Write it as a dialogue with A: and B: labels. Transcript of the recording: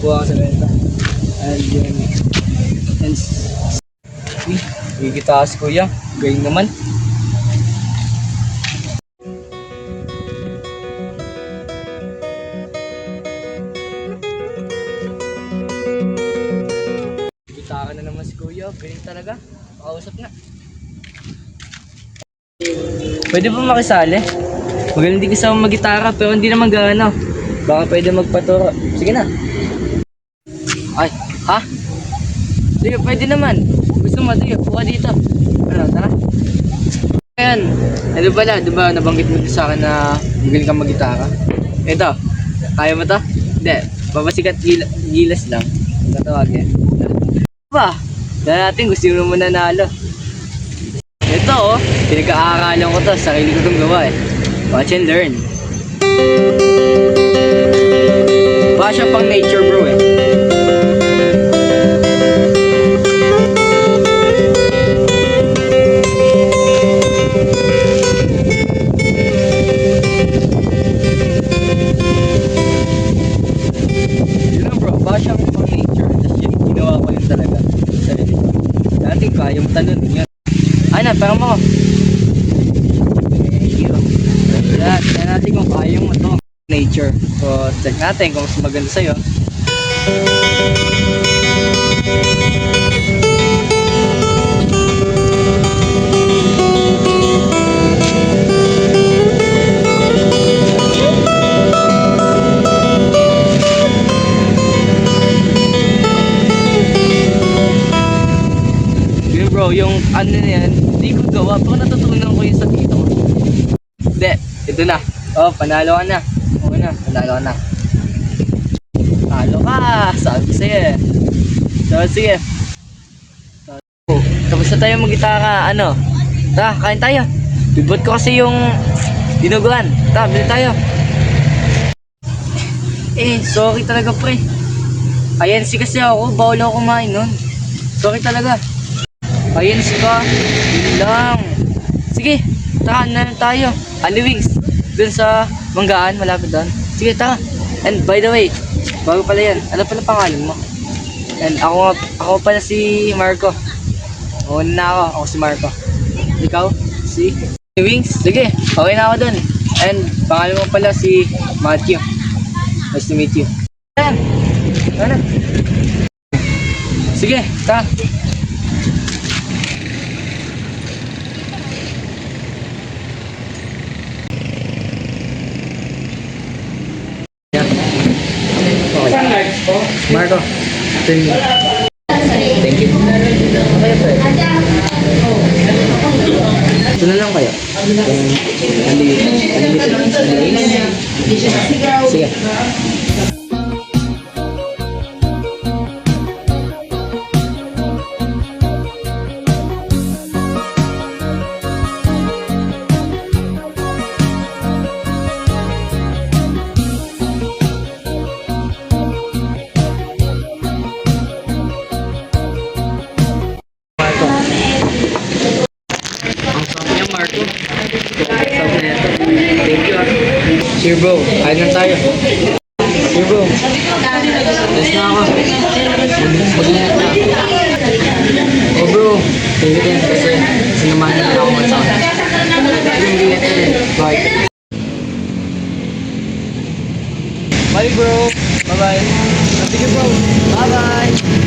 A: kuha ka sa benta. And yun. And gigitaas kuya. Galing naman. Gitara na naman si kuya. Galing talaga. Makausap na. Pwede ba makisali? Magaling din kasama mag-gitara pero hindi naman gaano. Baka pwede magpaturo. Sige na. Ay, ha? Sige, pwede naman. Gusto mo, sige, puka dito. Ano, tara. Ayan. Ano pala, di ba nabanggit mo sa akin na magaling kang mag-gitara? Ito, kaya mo to? Hindi, babasikat gilas lang. Katawagin. Ba? Dahil natin gusto mo mananalo. Ito oh, pinag-aaralan ko to, sarili ko itong gawa eh. Watch and learn. Baka siya pang nature bro eh. Yun lang bro, baka siya pang nature. Tapos yun, ginawa ko yun talaga. Sarili ko. Dati kaya mo talon yun. Ano, parang mo. Thank you. Tignan natin kung kaya mo ito. Nature. So, check natin kung mas maganda sa'yo. Yun bro, yung ano na yan, hindi ko gawa. Pero natutunan ko yung sa dito. Hindi, ito na. Oh, panalo ka na. Oo na, panalo ka na. Talo ka, sabi ko sa'yo eh. So, sige. Tapos na tayo mag-gitara, ano? Tara, kain tayo. Bibot ko kasi yung dinuguan. Tara, bili tayo. Sorry talaga pre. Ayan, si kasi ako, bawal ako kumain nun. Sorry talaga. Ayan ka, yun lang. Sige, tara na lang tayo. Aliwings, dun sa Manggaan, malapit doon. Sige, tara. And by the way, bago pala yan, ano pala pangalan mo? And ako pala si Marco. Oo na ako si Marco. Ikaw, si Wings? Sige, okay na ako dun. And pangalan mo pala si Matthew. Nice to meet you. Ayan, ano? Sige, tara. Marco, thank you. Thank you. Okay, sir. Ito na lang kayo. Sige. Marco. Thank you ah. Sure bro, kain na tayo. Sure bro. Alis na ako. Mag-ingat na. Oh bro, thank you din kasi sinamahan na ako magsama. Mag-ingat na din. Bye. Bye bro. Bye bye. Sige bro. Bye bye.